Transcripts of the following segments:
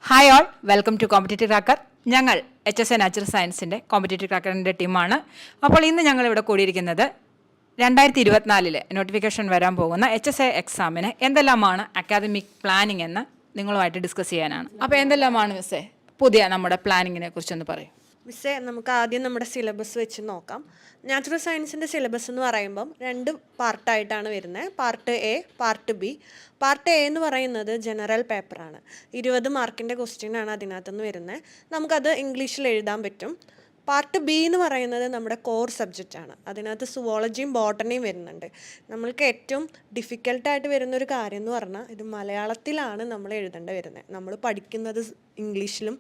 Hi all, welcome to competitive cracker. ഞങ്ങൾ HSA natural സയൻസിൻ്റെ competitive ക്രാക്കറിൻ്റെ ടീമാണ്. അപ്പോൾ ഇന്ന് ഞങ്ങളിവിടെ കൂടിയിരിക്കുന്നത് 2024 നോട്ടിഫിക്കേഷൻ വരാൻ പോകുന്ന HSA എക്സാമിന് എന്തെല്ലാമാണ് അക്കാദമിക് പ്ലാനിംഗ് എന്ന് നിങ്ങളുമായിട്ട് ഡിസ്കസ് ചെയ്യാനാണ്. അപ്പോൾ എന്തെല്ലാമാണ് മിസ്സേ പുതിയ നമ്മുടെ പ്ലാനിങ്ങിനെ കുറിച്ചൊന്ന് പറയും. മിസ്സേ, നമുക്ക് ആദ്യം നമ്മുടെ സിലബസ് വെച്ച് നോക്കാം. നാച്ചുറൽ സയൻസിൻ്റെ സിലബസ് എന്ന് പറയുമ്പം 2 പാർട്ടായിട്ടാണ് വരുന്നത്. Part A, part B. Part A എന്ന് പറയുന്നത് ജനറൽ പേപ്പറാണ്. 20 മാർക്കിൻ്റെ ക്വസ്റ്റ്യനാണ് അതിനകത്തുനിന്ന് വരുന്നത്. നമുക്കത് ഇംഗ്ലീഷിൽ എഴുതാൻ പറ്റും. പാർട്ട് ബി എന്ന് പറയുന്നത് നമ്മുടെ കോർ സബ്ജക്റ്റാണ്. അതിനകത്ത് സുവോളജിയും ബോട്ടണിയും വരുന്നുണ്ട്. നമ്മൾക്ക് ഏറ്റവും ഡിഫിക്കൽട്ടായിട്ട് വരുന്നൊരു കാര്യം എന്ന് പറഞ്ഞാൽ ഇത് മലയാളത്തിലാണ് നമ്മൾ എഴുതേണ്ടി വരുന്നത്. നമ്മൾ പഠിക്കുന്നത് ഇംഗ്ലീഷിലും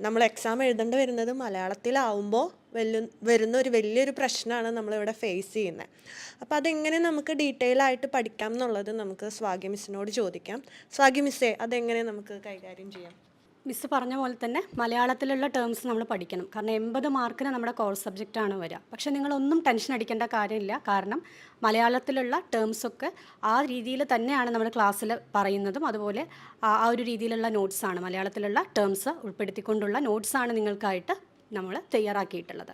നമ്മൾ എക്സാം എഴുതേണ്ടി വരുന്നത് മലയാളത്തിലാവുമ്പോൾ വരുന്ന ഒരു വലിയൊരു പ്രശ്നമാണ് നമ്മളിവിടെ ഫേസ് ചെയ്യുന്നത്. അപ്പോൾ അതെങ്ങനെ നമുക്ക് ഡീറ്റെയിൽ ആയിട്ട് പഠിക്കാം എന്നുള്ളത് നമുക്ക് സ്വാഗി മിസ്സിനോട് ചോദിക്കാം. സ്വാഗി മിസ്സേ, അതെങ്ങനെ നമുക്ക് കൈകാര്യം ചെയ്യാം? മിസ്സ് പറഞ്ഞ പോലെ തന്നെ മലയാളത്തിലുള്ള ടേംസ് നമ്മൾ പഠിക്കണം. കാരണം 80 മാർക്കിന് നമ്മുടെ കോഴ്സ് സബ്ജക്റ്റാണ് വരിക. പക്ഷേ നിങ്ങളൊന്നും ടെൻഷൻ അടിക്കേണ്ട കാര്യമില്ല. കാരണം മലയാളത്തിലുള്ള ടേംസൊക്കെ ആ രീതിയിൽ തന്നെയാണ് നമ്മൾ ക്ലാസ്സിൽ പറയുന്നതും. അതുപോലെ ആ ഒരു രീതിയിലുള്ള നോട്ട്സാണ്, മലയാളത്തിലുള്ള ടേംസ് ഉൾപ്പെടുത്തിക്കൊണ്ടുള്ള നോട്ട്സാണ് നിങ്ങൾക്കായിട്ട് നമ്മൾ തയ്യാറാക്കിയിട്ടുള്ളത്.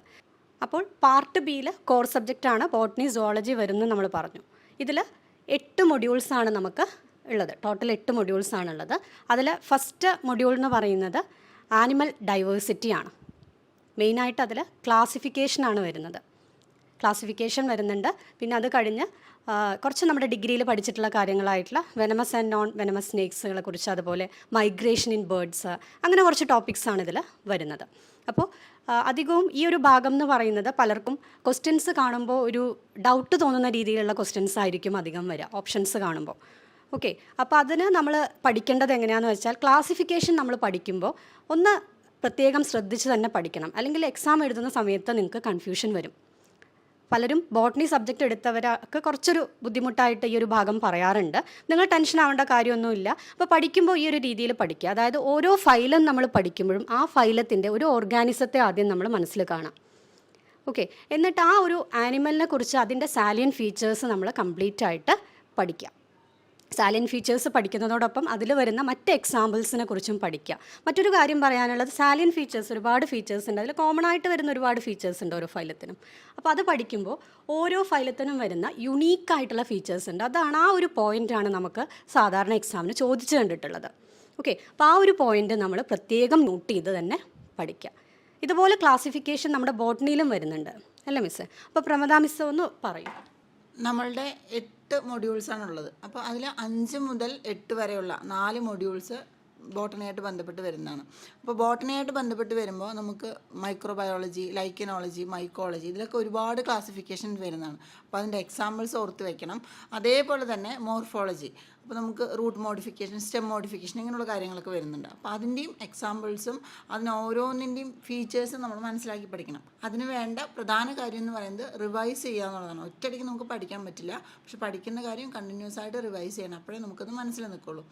അപ്പോൾ പാർട്ട് ബിയിൽ കോർ സബ്ജക്റ്റാണ് ബോട്ടണി, സുവോളജി വരുന്നത് നമ്മൾ പറഞ്ഞു. ഇതിൽ 8 മൊഡ്യൂൾസാണ് നമുക്ക് ഉള്ളത്. ടോട്ടൽ 8 മൊഡ്യൂൾസാണുള്ളത്. അതിൽ ഫസ്റ്റ് മൊഡ്യൂൾ എന്ന് പറയുന്നത് ആനിമൽ ഡൈവേഴ്സിറ്റിയാണ്. മെയിനായിട്ട് അതിൽ ക്ലാസിഫിക്കേഷനാണ് വരുന്നത്. ക്ലാസിഫിക്കേഷൻ വരുന്നുണ്ട്. പിന്നെ അത് കഴിഞ്ഞ് കുറച്ച് നമ്മുടെ ഡിഗ്രിയിൽ പഠിച്ചിട്ടുള്ള കാര്യങ്ങളായിട്ടുള്ള വെനമസ് ആൻഡ് നോൺ വെനമസ് സ്നേക്സുകളെ കുറിച്ച്, അതുപോലെ മൈഗ്രേഷൻ ഇൻ ബേർഡ്സ്, അങ്ങനെ കുറച്ച് ടോപ്പിക്സാണ് ഇതിൽ വരുന്നത്. അപ്പോൾ അധികവും ഈ ഒരു ഭാഗം എന്ന് പറയുന്നത് പലർക്കും ക്വസ്റ്റ്യൻസ് കാണുമ്പോൾ ഒരു ഡൗട്ട് തോന്നുന്ന രീതിയിലുള്ള ക്വസ്റ്റ്യൻസ് ആയിരിക്കും അധികം വരിക ഓപ്ഷൻസ് കാണുമ്പോൾ. ഓക്കെ, അപ്പോൾ അതിന് നമ്മൾ പഠിക്കേണ്ടത് എങ്ങനെയാണെന്ന് വെച്ചാൽ ക്ലാസിഫിക്കേഷൻ നമ്മൾ പഠിക്കുമ്പോൾ ഒന്ന് പ്രത്യേകം ശ്രദ്ധിച്ച് തന്നെ പഠിക്കണം. അല്ലെങ്കിൽ എക്സാം എഴുതുന്ന സമയത്ത് നിങ്ങൾക്ക് കൺഫ്യൂഷൻ വരും. പലരും ബോട്ടണി സബ്ജക്റ്റ് എടുത്തവരൊക്കെ കുറച്ചൊരു ബുദ്ധിമുട്ടായിട്ട് ഈ ഒരു ഭാഗം പറയാറുണ്ട്. നിങ്ങൾ ടെൻഷൻ ആവേണ്ട കാര്യമൊന്നുമില്ല. അപ്പോൾ പഠിക്കുമ്പോൾ ഈ ഒരു രീതിയിൽ പഠിക്കുക. അതായത് ഓരോ ഫൈലും നമ്മൾ പഠിക്കുമ്പോഴും ആ ഫൈലത്തിൻ്റെ ഒരു ഓർഗാനിസത്തെ ആദ്യം നമ്മൾ മനസ്സിൽ കാണാം. ഓക്കെ, എന്നിട്ട് ആ ഒരു ആനിമലിനെ കുറിച്ച് അതിൻ്റെ സാലിയൻ ഫീച്ചേഴ്സ് നമ്മൾ കംപ്ലീറ്റ് ആയിട്ട് പഠിക്കുക. സാലിയൻ ഫീച്ചേഴ്സ് പഠിക്കുന്നതോടൊപ്പം അതിൽ വരുന്ന മറ്റ് എക്സാമ്പിൾസിനെ കുറിച്ചും പഠിക്കുക. മറ്റൊരു കാര്യം പറയാനുള്ളത്, സാലിയൻ ഫീച്ചേഴ്സ് ഒരുപാട് ഫീച്ചേഴ്സ് ഉണ്ട്. അതിൽ കോമൺ ആയിട്ട് വരുന്ന ഒരുപാട് ഫീച്ചേഴ്സ് ഉണ്ട് ഓരോ ഫൈലത്തിനും. അപ്പോൾ അത് പഠിക്കുമ്പോൾ ഓരോ ഫൈലത്തിനും വരുന്ന യുണീക്കായിട്ടുള്ള ഫീച്ചേഴ്സ് ഉണ്ട്. അതാണ് ആ ഒരു പോയിൻ്റാണ് നമുക്ക് സാധാരണ എക്സാമിന് ചോദിച്ചു കണ്ടിട്ടുള്ളത്. ഓക്കെ, അപ്പോൾ ആ ഒരു പോയിൻ്റ് നമ്മൾ പ്രത്യേകം നോട്ട് ചെയ്ത് തന്നെ പഠിക്കുക. ഇതുപോലെ ക്ലാസിഫിക്കേഷൻ നമ്മുടെ ബോട്ടണിയിലും വരുന്നുണ്ട് അല്ലേ മിസ്സേ? അപ്പോൾ പ്രമദ മിസ്സ് ഒന്ന് പറയും. നമ്മളുടെ 8 മൊഡ്യൂൾസാണുള്ളത്. അപ്പോൾ അതിൽ 5 മുതൽ 8 വരെയുള്ള 4 മൊഡ്യൂൾസ് ബോട്ടണിയായിട്ട് ബന്ധപ്പെട്ട് വരുന്നതാണ്. അപ്പോൾ ബോട്ടണിയായിട്ട് ബന്ധപ്പെട്ട് വരുമ്പോൾ നമുക്ക് മൈക്രോബയോളജി, ലൈക്കനോളജി, മൈക്കോളജി, ഇതിലൊക്കെ ഒരുപാട് ക്ലാസിഫിക്കേഷൻ വരുന്നതാണ്. അപ്പോൾ അതിൻ്റെ എക്സാമ്പിൾസ് ഓർത്ത് വയ്ക്കണം. അതേപോലെ തന്നെ മോർഫോളജി, അപ്പോൾ നമുക്ക് റൂട്ട് മോഡിഫിക്കേഷൻ, സ്റ്റെം മോഡിഫിക്കേഷൻ, ഇങ്ങനെയുള്ള കാര്യങ്ങളൊക്കെ വരുന്നുണ്ട്. അപ്പോൾ അതിൻ്റെയും എക്സാമ്പിൾസും അതിന് ഓരോന്നിൻ്റെയും ഫീച്ചേഴ്സും നമ്മൾ മനസ്സിലാക്കി പഠിക്കണം. അതിന് വേണ്ട പ്രധാന കാര്യം എന്ന് പറയുന്നത് റിവൈസ് ചെയ്യുക എന്നുള്ളതാണ്. ഒറ്റയടിക്ക് നമുക്ക് പഠിക്കാൻ പറ്റില്ല. പക്ഷെ പഠിക്കുന്ന കാര്യം കണ്ടിന്യൂസ് ആയിട്ട് റിവൈസ് ചെയ്യണം. അപ്പോഴേ നമുക്കത് മനസ്സിൽ നിൽക്കുള്ളൂ.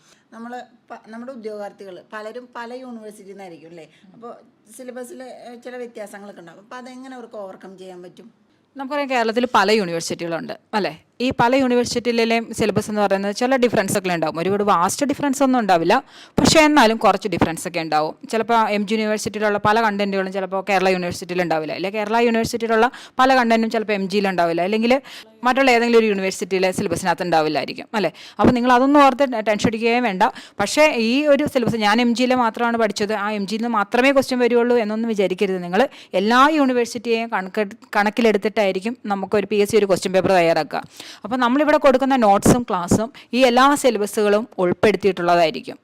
നമ്മുടെ ഉദ്യോഗാർത്ഥികൾ പലരും പല യൂണിവേഴ്സിറ്റിയിൽ നിന്നായിരിക്കും അല്ലേ. അപ്പോൾ സിലബസിൽ ചില വ്യത്യാസങ്ങളൊക്കെ ഉണ്ടാകും. അപ്പോൾ അതെങ്ങനെ അവർക്ക് ഓവർകം ചെയ്യാൻ പറ്റും? നമുക്കറിയാം കേരളത്തിൽ പല യൂണിവേഴ്സിറ്റികളുണ്ട് അല്ലേ. ഈ പല യൂണിവേഴ്സിറ്റിയിലെയും സിലബസ് എന്ന് പറയുന്നത് ചില ഡിഫറൻസ് ഒക്കെ ഉണ്ടാവും. ഒരുപാട് വാസ്റ്റ് ഡിഫറൻസ് ഒന്നും ഉണ്ടാവില്ല, പക്ഷേ എന്നാലും കുറച്ച് ഡിഫറൻസ് ഒക്കെ ഉണ്ടാവും. ചിലപ്പോൾ MG യൂണിവേഴ്സിറ്റിയിലുള്ള പല കണ്ടന്റുകളും ചിലപ്പോൾ കേരള യൂണിവേഴ്സിറ്റിയിൽ ഉണ്ടാവില്ല, അല്ലെങ്കിൽ കേരള യൂണിവേഴ്സിറ്റിയിലുള്ള പല കണ്ടന്റും ചിലപ്പോൾ MG ഉണ്ടാവില്ല, അല്ലെങ്കിൽ മറ്റുള്ള ഏതെങ്കിലും ഒരു യൂണിവേഴ്സിറ്റിയിലെ സിലബസിനകത്ത് ഉണ്ടാവില്ലായിരിക്കും അല്ലേ. അപ്പോൾ നിങ്ങൾ അതൊന്നും ഓർത്ത് ടെൻഷൻ അടിക്കുകയും വേണ്ട. പക്ഷേ ഈ ഒരു സിലബസ് ഞാൻ MG മാത്രമാണ് പഠിച്ചത്, ആ MG മാത്രമേ ക്വസ്റ്റ്യൻ വരുള്ളൂ എന്നൊന്നും വിചാരിക്കരുത്. നിങ്ങൾ എല്ലാ യൂണിവേഴ്സിറ്റിയെയും കണക്കിലെടുത്തിട്ടായിരിക്കും നമുക്കൊരു PSC ഒരു ക്വസ്റ്റ്യൻ പേപ്പർ തയ്യാറാക്കുക. അപ്പോൾ നമ്മളിവിടെ കൊടുക്കുന്ന നോട്ട്സും ക്ലാസ്സും ഈ എല്ലാ സിലബസുകളും ഉൾപ്പെടുത്തിയിട്ടുള്ളതായിരിക്കും,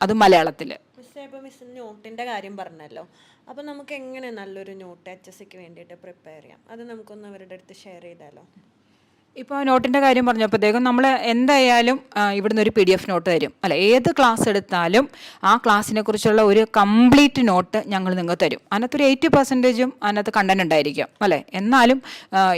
അത് മലയാളത്തിൽ. മിസ്സേ, ഇപ്പോൾ മിസ്സിന് നോട്ടിൻ്റെ കാര്യം പറഞ്ഞല്ലോ. അപ്പോൾ നമുക്ക് എങ്ങനെ നല്ലൊരു നോട്ട് HSCക്ക് വേണ്ടിയിട്ട് പ്രിപ്പയർ ചെയ്യാം? അത് നമുക്കൊന്ന് അവരുടെ അടുത്ത് ഷെയർ ചെയ്താലോ? ഇപ്പോൾ നോട്ടിൻ്റെ കാര്യം പറഞ്ഞപ്പോഴത്തേക്കും നമ്മൾ എന്തായാലും ഇവിടുന്ന് ഒരു PDF നോട്ട് തരും അല്ല. ഏത് ക്ലാസ് എടുത്താലും ആ ക്ലാസ്സിനെ കുറിച്ചുള്ള ഒരു കംപ്ലീറ്റ് നോട്ട് ഞങ്ങൾ നിങ്ങൾക്ക് തരും. അതിനകത്തൊരു 80% അതിനകത്ത് കണ്ടന്റ് ഉണ്ടായിരിക്കും അല്ലേ. എന്നാലും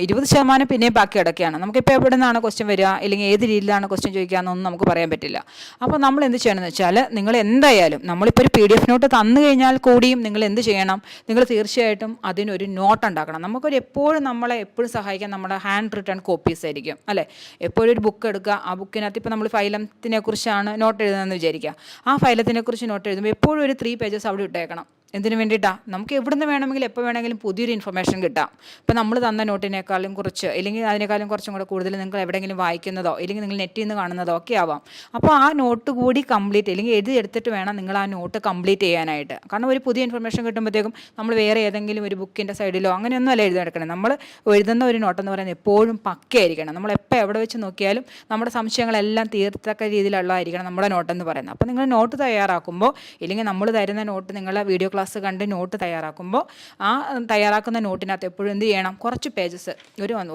20% പിന്നെ ബാക്കി കിടക്കുകയാണ്. നമുക്കിപ്പോൾ എവിടെ നിന്നാണ് ക്വസ്റ്റ്യൻ വരിക, അല്ലെങ്കിൽ ഏത് രീതിയിലാണ് ക്വസ്റ്റ്യൻ ചോദിക്കുകയെന്നൊന്നും നമുക്ക് പറയാൻ പറ്റില്ല. അപ്പോൾ നമ്മൾ എന്ത് ചെയ്യണമെന്ന് വെച്ചാൽ, നിങ്ങൾ എന്തായാലും നമ്മളിപ്പോൾ ഒരു PDF നോട്ട് തന്നു കഴിഞ്ഞാൽ കൂടിയും നിങ്ങൾ എന്ത് ചെയ്യണം, നിങ്ങൾ തീർച്ചയായിട്ടും അതിനൊരു നോട്ട് ഉണ്ടാക്കണം. നമുക്കൊരു എപ്പോഴും നമ്മളെ എപ്പോഴും സഹായിക്കാൻ നമ്മുടെ ഹാൻഡ് റിട്ടൺ കോപ്പീസ് ആയിരിക്കും അല്ലേ. എപ്പോഴും ഒരു ബുക്ക് എടുക്കുക, ആ ബുക്കിനകത്ത് ഇപ്പോൾ നമ്മൾ ഫൈലത്തിനെ കുറിച്ചാണ് നോട്ട് എഴുതുന്നതെന്ന് വിചാരിക്കുക. ആ ഫൈലത്തിനെ കുറിച്ച് നോട്ട് എഴുതുമ്പോൾ എപ്പോഴും ഒരു 3 പേജസ് അവിടെ ഇട്ടേക്കണം. എന്തിനു വേണ്ടിയിട്ടാണ്? നമുക്ക് എവിടെ നിന്ന് വേണമെങ്കിലും എപ്പോൾ വേണമെങ്കിലും പുതിയൊരു ഇൻഫർമേഷൻ കിട്ടാം. ഇപ്പോൾ നമ്മൾ തന്ന നോട്ടിനേക്കാളും കുറച്ച് അല്ലെങ്കിൽ അതിനേക്കാളും കുറച്ചും കൂടെ കൂടുതൽ നിങ്ങൾ എവിടെയെങ്കിലും വായിക്കുന്നതോ അല്ലെങ്കിൽ നിങ്ങൾ നെറ്റിൽ നിന്ന് കാണുന്നതോ ഒക്കെ ആവാം. അപ്പോൾ ആ നോട്ട് കൂടി കംപ്ലീറ്റ് അല്ലെങ്കിൽ എഴുതി എടുത്തിട്ട് വേണം നിങ്ങൾ ആ നോട്ട് കംപ്ലീറ്റ് ചെയ്യാനായിട്ട്. കാരണം ഒരു പുതിയ ഇൻഫർമേഷൻ കിട്ടുമ്പോഴത്തേക്കും നമ്മൾ വേറെ ഏതെങ്കിലും ഒരു ബുക്കിൻ്റെ സൈഡിലോ അങ്ങനെയൊന്നും അല്ല എഴുതിയെടുക്കണം. നമ്മൾ എഴുതുന്ന ഒരു നോട്ടെന്ന് പറയുന്നത് എപ്പോഴും പക്കയായിരിക്കണം. നമ്മൾ എപ്പോൾ എവിടെ വെച്ച് നോക്കിയാലും നമ്മുടെ സംശയങ്ങളെല്ലാം തീർത്തക്ക രീതിയിലുള്ളതായിരിക്കണം നമ്മുടെ നോട്ടെന്ന് പറയുന്നത്. അപ്പോൾ നിങ്ങൾ നോട്ട് തയ്യാറാക്കുമ്പോൾ ഇല്ലെങ്കിൽ നമ്മൾ തരുന്ന നോട്ട് നിങ്ങളുടെ വീഡിയോ ക്ലാസ് കണ്ട് നോട്ട് തയ്യാറാക്കുമ്പോൾ ആ തയ്യാറാക്കുന്ന നോട്ടിനകത്ത് എപ്പോഴും എന്ത് ചെയ്യണം? കുറച്ച് പേജസ്,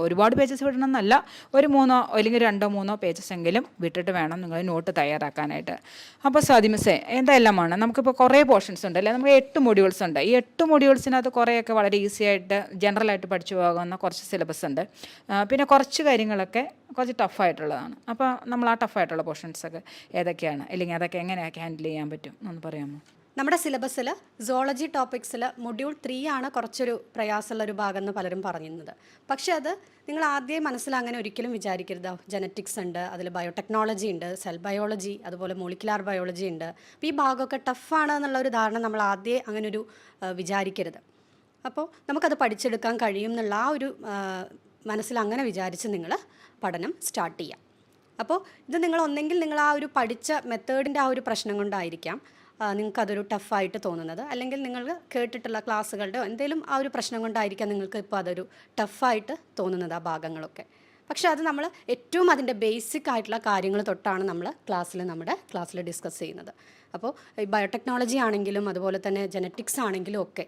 ഒരുപാട് പേജസ് വിടണമെന്നല്ല, ഒരു 3 അല്ലെങ്കിൽ 2-3 പേജസ് എങ്കിലും വിട്ടിട്ട് വേണം നിങ്ങൾ നോട്ട് തയ്യാറാക്കാനായിട്ട്. അപ്പോൾ സാദിമിസേ എന്തെല്ലാമാണ് നമുക്കിപ്പോൾ കുറേ പോർഷൻസ് ഉണ്ട് അല്ലേ. നമുക്ക് 8 മൊഡ്യൂൾസ് ഉണ്ട്. ഈ 8 മൊഡ്യൂൾസിനകത്ത് കുറേയൊക്കെ വളരെ ഈസി ആയിട്ട് ജനറലായിട്ട് പഠിച്ചു പോകാവുന്ന കുറച്ച് സിലബസ് ഉണ്ട്. പിന്നെ കുറച്ച് കാര്യങ്ങളൊക്കെ കുറച്ച് ടഫായിട്ടുള്ളതാണ്. അപ്പോൾ നമ്മൾ ആ ടഫായിട്ടുള്ള പോർഷൻസൊക്കെ ഏതൊക്കെയാണ്, അല്ലെങ്കിൽ അതൊക്കെ എങ്ങനെയൊക്കെ ഹാൻഡിൽ ചെയ്യാൻ പറ്റും എന്ന് പറയാമോ? നമ്മുടെ സിലബസിൽ സോളജി ടോപ്പിക്സിൽ മൊഡ്യൂൾ 3 ആണ് കുറച്ചൊരു പ്രയാസമുള്ളൊരു ഭാഗം എന്ന് പലരും പറഞ്ഞിരുന്നത്. പക്ഷേ അത് നിങ്ങൾ ആദ്യം മനസ്സിൽ അങ്ങനെ ഒരിക്കലും വിചാരിക്കരുത്. ജനറ്റിക്സ് ഉണ്ട്, അതിൽ ബയോടെക്നോളജി ഉണ്ട്, സെൽ ബയോളജി, അതുപോലെ മോളിക്കുലാർ ബയോളജി ഉണ്ട്. അപ്പോൾ ഈ ഭാഗമൊക്കെ ടഫാണ് എന്നുള്ളൊരു ധാരണ നമ്മൾ ആദ്യം അങ്ങനൊരു വിചാരിക്കരുത്. അപ്പോൾ നമുക്കത് പഠിച്ചെടുക്കാൻ കഴിയും എന്നുള്ള ആ ഒരു മനസ്സിൽ അങ്ങനെ വിചാരിച്ച് നിങ്ങൾ പഠനം സ്റ്റാർട്ട് ചെയ്യാം. അപ്പോൾ ഇത് നിങ്ങൾ ഒന്നെങ്കിൽ നിങ്ങൾ ആ ഒരു പഠിച്ച മെത്തേഡിൻ്റെ ആ ഒരു പ്രശ്നം കൊണ്ടായിരിക്കാം നിങ്ങൾക്കതൊരു ടഫായിട്ട് തോന്നുന്നത്, അല്ലെങ്കിൽ നിങ്ങൾ കേട്ടിട്ടുള്ള ക്ലാസ്സുകളുടെ എന്തെങ്കിലും ആ ഒരു പ്രശ്നം കൊണ്ടായിരിക്കാം നിങ്ങൾക്ക് ഇപ്പോൾ അതൊരു ടഫായിട്ട് തോന്നുന്നത് ആ ഭാഗങ്ങളൊക്കെ. പക്ഷേ അത് നമ്മൾ ഏറ്റവും അതിൻ്റെ ബേസിക് ആയിട്ടുള്ള കാര്യങ്ങൾ തൊട്ടാണ് നമ്മുടെ ക്ലാസ്സിൽ ഡിസ്കസ് ചെയ്യുന്നത്. അപ്പോൾ ഈ ബയോടെക്നോളജി ആണെങ്കിലും അതുപോലെ തന്നെ ജനറ്റിക്സ് ആണെങ്കിലും ഒക്കെ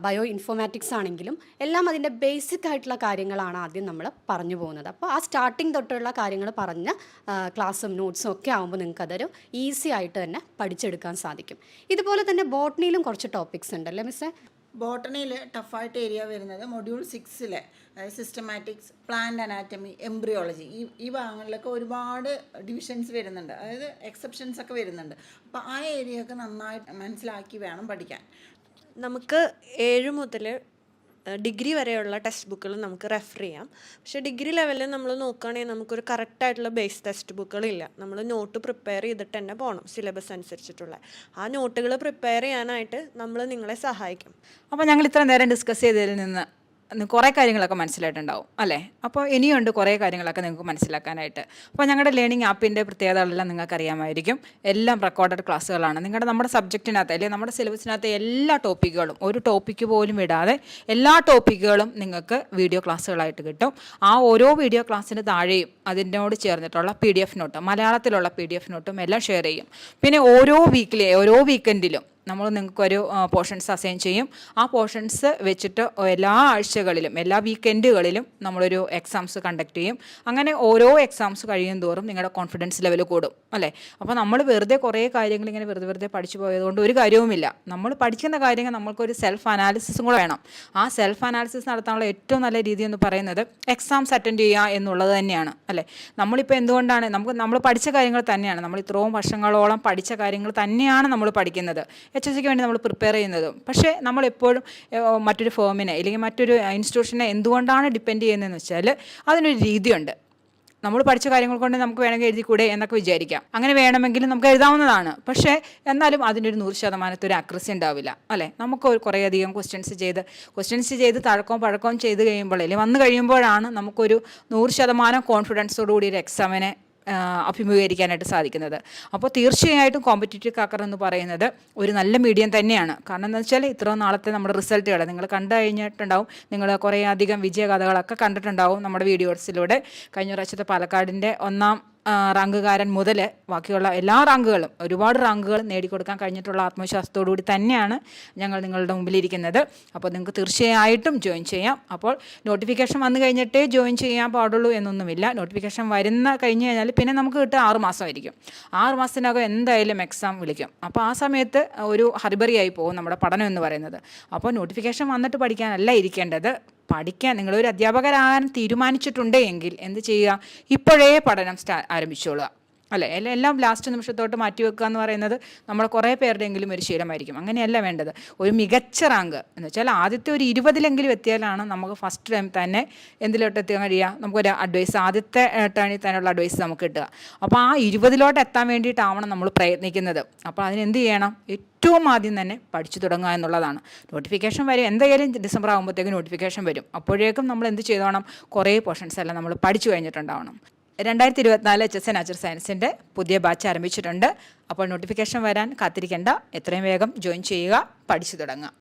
ബയോ ഇൻഫോർമാറ്റിക്സ് ആണെങ്കിലും എല്ലാം അതിൻ്റെ ബേസിക് ആയിട്ടുള്ള കാര്യങ്ങളാണ് ആദ്യം നമ്മൾ പറഞ്ഞു പോകുന്നത്. അപ്പോൾ ആ സ്റ്റാർട്ടിങ് തൊട്ടുള്ള കാര്യങ്ങൾ പറഞ്ഞ് ക്ലാസ്സും നോട്ട്സും ഒക്കെ ആകുമ്പോൾ നിങ്ങൾക്കതൊരു ഈസി ആയിട്ട് തന്നെ പഠിച്ചെടുക്കാൻ സാധിക്കും. ഇതുപോലെ തന്നെ ബോട്ടണിയിലും കുറച്ച് ടോപ്പിക്സ് ഉണ്ടല്ലേ മിസ്സേ? ബോട്ടണിയിൽ ടഫായിട്ട് ഏരിയ വരുന്നത് മൊഡ്യൂൾ 6 അതായത് സിസ്റ്റമാറ്റിക്സ്, പ്ലാന്റ് അനാറ്റമി, എംബ്രിയോളജി, ഈ ഭാഗങ്ങളിലൊക്കെ ഒരുപാട് ഡിവിഷൻസ് വരുന്നുണ്ട്, അതായത് എക്സെപ്ഷൻസ് ഒക്കെ വരുന്നുണ്ട്. അപ്പോൾ ആ ഏരിയ ഒക്കെ നന്നായിട്ട് മനസ്സിലാക്കി വേണം പഠിക്കാൻ. നമുക്ക് 7 മുതൽ ഡിഗ്രി വരെയുള്ള ടെക്സ്റ്റ് ബുക്കുകൾ നമുക്ക് റെഫർ ചെയ്യാം. പക്ഷേ ഡിഗ്രി ലെവലിൽ നമ്മൾ നോക്കുകയാണെങ്കിൽ നമുക്കൊരു കറക്റ്റായിട്ടുള്ള ബേസ് ടെക്സ്റ്റ് ബുക്കുകളില്ല. നമ്മൾ നോട്ട് പ്രിപ്പയർ ചെയ്തിട്ട് തന്നെ പോകണം സിലബസ് അനുസരിച്ചിട്ടുള്ള. ആ നോട്ടുകൾ പ്രിപ്പയർ ചെയ്യാനായിട്ട് നമ്മൾ നിങ്ങളെ സഹായിക്കും. അപ്പോൾ ഞങ്ങൾ ഇത്ര നേരം ഡിസ്കസ് ചെയ്തതിൽ നിന്ന് കുറേ കാര്യങ്ങളൊക്കെ മനസ്സിലായിട്ടുണ്ടാവും അല്ലേ. അപ്പോൾ ഇനിയുണ്ട് കുറേ കാര്യങ്ങളൊക്കെ നിങ്ങൾക്ക് മനസ്സിലാക്കാനായിട്ട്. അപ്പോൾ ഞങ്ങളുടെ ലേണിംഗ് ആപ്പിൻ്റെ പ്രത്യേകതകളെല്ലാം നിങ്ങൾക്കറിയാമായിരിക്കും. എല്ലാം റെക്കോർഡഡ് ക്ലാസ്സുകളാണ്. നമ്മുടെ സബ്ജക്റ്റിനകത്ത് അല്ലെങ്കിൽ നമ്മുടെ സിലബസിനകത്ത് എല്ലാ ടോപ്പിക്കുകളും ഒരു ടോപ്പിക്ക് പോലും വിടാതെ എല്ലാ ടോപ്പിക്കുകളും നിങ്ങൾക്ക് വീഡിയോ ക്ലാസ്സുകളായിട്ട് കിട്ടും. ആ ഓരോ വീഡിയോ ക്ലാസ്സിന് താഴെയും അതിനോട് ചേർന്നിട്ടുള്ള PDF നോട്ട്, മലയാളത്തിലുള്ള PDF നോട്ടും എല്ലാം ഷെയർ ചെയ്യും. പിന്നെ ഓരോ വീക്കെൻഡിലും നമ്മൾ നിങ്ങൾക്കൊരു പോർഷൻസ് അസൈൻ ചെയ്യും. ആ പോർഷൻസ് വെച്ചിട്ട് എല്ലാ ആഴ്ചകളിലും എല്ലാ വീക്കെൻഡുകളിലും നമ്മളൊരു എക്സാംസ് കണ്ടക്ട് ചെയ്യും. അങ്ങനെ ഓരോ എക്സാംസ് കഴിയും തോറും നിങ്ങളുടെ കോൺഫിഡൻസ് ലെവൽ കൂടും അല്ലേ. അപ്പോൾ നമ്മൾ വെറുതെ കുറേ കാര്യങ്ങൾ ഇങ്ങനെ വെറുതെ പഠിച്ചു പോയതുകൊണ്ട് ഒരു കാര്യവുമില്ല. നമ്മൾ പഠിക്കുന്ന കാര്യങ്ങൾ നമ്മൾക്കൊരു സെൽഫ് അനാലിസിസും കൂടെ വേണം. ആ സെൽഫ് അനാലിസിസ് നടത്താനുള്ള ഏറ്റവും നല്ല രീതി എന്ന് പറയുന്നത് എക്സാംസ് അറ്റൻഡ് ചെയ്യുക എന്നുള്ളത് തന്നെയാണ് അല്ലേ. നമ്മളിപ്പോൾ എന്തുകൊണ്ടാണ് നമ്മൾ പഠിച്ച കാര്യങ്ങൾ തന്നെയാണ്, നമ്മൾ ഇത്രയും വർഷങ്ങളോളം പഠിച്ച കാര്യങ്ങൾ തന്നെയാണ് നമ്മൾ പഠിക്കുന്നത്, HSC വേണ്ടി നമ്മൾ പ്രിപ്പയർ ചെയ്യുന്നതും. പക്ഷേ നമ്മളെപ്പോഴും മറ്റൊരു ഫേമിനെ അല്ലെങ്കിൽ മറ്റൊരു ഇൻസ്റ്റിറ്റ്യൂഷനെ എന്തുകൊണ്ടാണ് ഡിപ്പെൻഡ് ചെയ്യുന്നതെന്ന് വെച്ചാൽ അതിനൊരു രീതിയുണ്ട്. നമ്മൾ പഠിച്ച കാര്യങ്ങൾ കൊണ്ട് നമുക്ക് വേണമെങ്കിൽ എഴുതിക്കൂടെ എന്നൊക്കെ വിചാരിക്കാം. അങ്ങനെ വേണമെങ്കിലും നമുക്ക് എഴുതാവുന്നതാണ്. പക്ഷേ എന്നാലും അതിനൊരു 100% ഒരു അക്രസി ഉണ്ടാവില്ല അല്ലേ. നമുക്ക് കുറേയധികം ക്വസ്റ്റ്യൻസ് ചെയ്ത് പഴക്കവും ചെയ്ത് കഴിയുമ്പോൾ അല്ലെങ്കിൽ വന്നു കഴിയുമ്പോഴാണ് നമുക്കൊരു 100% കോൺഫിഡൻസോടുകൂടി ഒരു എക്സാമിനെ അഭിമുഖീകരിക്കാനായിട്ട് സാധിക്കുന്നത്. അപ്പോൾ തീർച്ചയായിട്ടും കോമ്പറ്റീറ്റീവ് ക്രാക്കർ എന്ന് പറയുന്നത് ഒരു നല്ല മീഡിയം തന്നെയാണ്. കാരണം എന്താ വെച്ചാൽ ഇത്രയും നാളത്തെ നമ്മുടെ റിസൾട്ടുകൾ നിങ്ങൾ കണ്ടു കഴിഞ്ഞിട്ടുണ്ടാവും. നിങ്ങൾ കുറേ അധികം വിജയകഥകളൊക്കെ കണ്ടിട്ടുണ്ടാവും നമ്മുടെ വീഡിയോസിലൂടെ. കഴിഞ്ഞ പ്രാവശ്യത്തെ പാലക്കാടിൻ്റെ 1ാം റാങ്കുകാരൻ മുതൽ ബാക്കിയുള്ള എല്ലാ റാങ്കുകളും ഒരുപാട് റാങ്കുകൾ നേടിക്കൊടുക്കാൻ കഴിഞ്ഞിട്ടുള്ള ആത്മവിശ്വാസത്തോടുകൂടി തന്നെയാണ് ഞങ്ങൾ നിങ്ങളുടെ മുമ്പിലിരിക്കുന്നത്. അപ്പോൾ നിങ്ങൾക്ക് തീർച്ചയായിട്ടും ജോയിൻ ചെയ്യാം. അപ്പോൾ നോട്ടിഫിക്കേഷൻ വന്നു കഴിഞ്ഞിട്ടേ ജോയിൻ ചെയ്യാൻ പാടുള്ളൂ എന്നൊന്നുമില്ല. നോട്ടിഫിക്കേഷൻ കഴിഞ്ഞ് കഴിഞ്ഞാൽ പിന്നെ നമുക്ക് കിട്ടുക 6 മാസമായിരിക്കും. 6 മാസത്തിനകം എന്തായാലും എക്സാം വിളിക്കും. അപ്പോൾ ആ സമയത്ത് ഒരു ഹറിബറിയായി പോകും നമ്മുടെ പഠനം എന്ന് പറയുന്നത്. അപ്പോൾ നോട്ടിഫിക്കേഷൻ വന്നിട്ട് പഠിക്കാനല്ല ഇരിക്കേണ്ടത്. നിങ്ങളൊരു അധ്യാപകരാകാൻ തീരുമാനിച്ചിട്ടുണ്ട് എങ്കിൽ എന്ത് ചെയ്യുക, ഇപ്പോഴേ പഠനം ആരംഭിച്ചോളുക. അല്ലേ? എല്ലാം ലാസ്റ്റ് നിമിഷത്തോട്ട് മാറ്റിവെക്കുക എന്ന് പറയുന്നത് നമ്മൾ കുറേ പേരുടെയെങ്കിലും ഒരു ശീലമായിരിക്കും. അങ്ങനെയല്ല വേണ്ടത്. ഒരു മികച്ച റാങ്ക് എന്ന് വെച്ചാൽ ആദ്യത്തെ ഒരു 20-ലെങ്കിലും എത്തിയാലാണ് നമുക്ക് ഫസ്റ്റ് ടൈം തന്നെ എന്തിലോട്ട് എത്താൻ കഴിയുക, നമുക്കൊരു അഡ്വൈസ് ആദ്യത്തെ ടേണിൽ തന്നെയുള്ള അഡ്വൈസ് നമുക്ക് കിട്ടുക. അപ്പോൾ ആ 20-ലോട്ട് എത്താൻ വേണ്ടിയിട്ടാവണം നമ്മൾ പ്രയത്നിക്കുന്നത്. അപ്പോൾ അതിനെന്ത് ചെയ്യണം? ഏറ്റവും ആദ്യം തന്നെ പഠിച്ചു തുടങ്ങുക എന്നുള്ളതാണ്. നോട്ടിഫിക്കേഷൻ വരും, എന്തായാലും ഡിസംബർ ആകുമ്പോഴത്തേക്കും നോട്ടിഫിക്കേഷൻ വരും. അപ്പോഴേക്കും നമ്മൾ എന്ത് ചെയ്തോണം? കുറേ പോർഷൻസ് എല്ലാം നമ്മൾ പഠിച്ചു കഴിഞ്ഞിട്ടുണ്ടാവണം. 2024 HSC നാച്ചുറൽ സയൻസിൻ്റെ പുതിയ ബാച്ച് ആരംഭിച്ചിട്ടുണ്ട്. അപ്പോൾ നോട്ടിഫിക്കേഷൻ വരാൻ കാത്തിരിക്കേണ്ട, എത്രയും വേഗം ജോയിൻ ചെയ്യുക, പഠിച്ചു തുടങ്ങുക.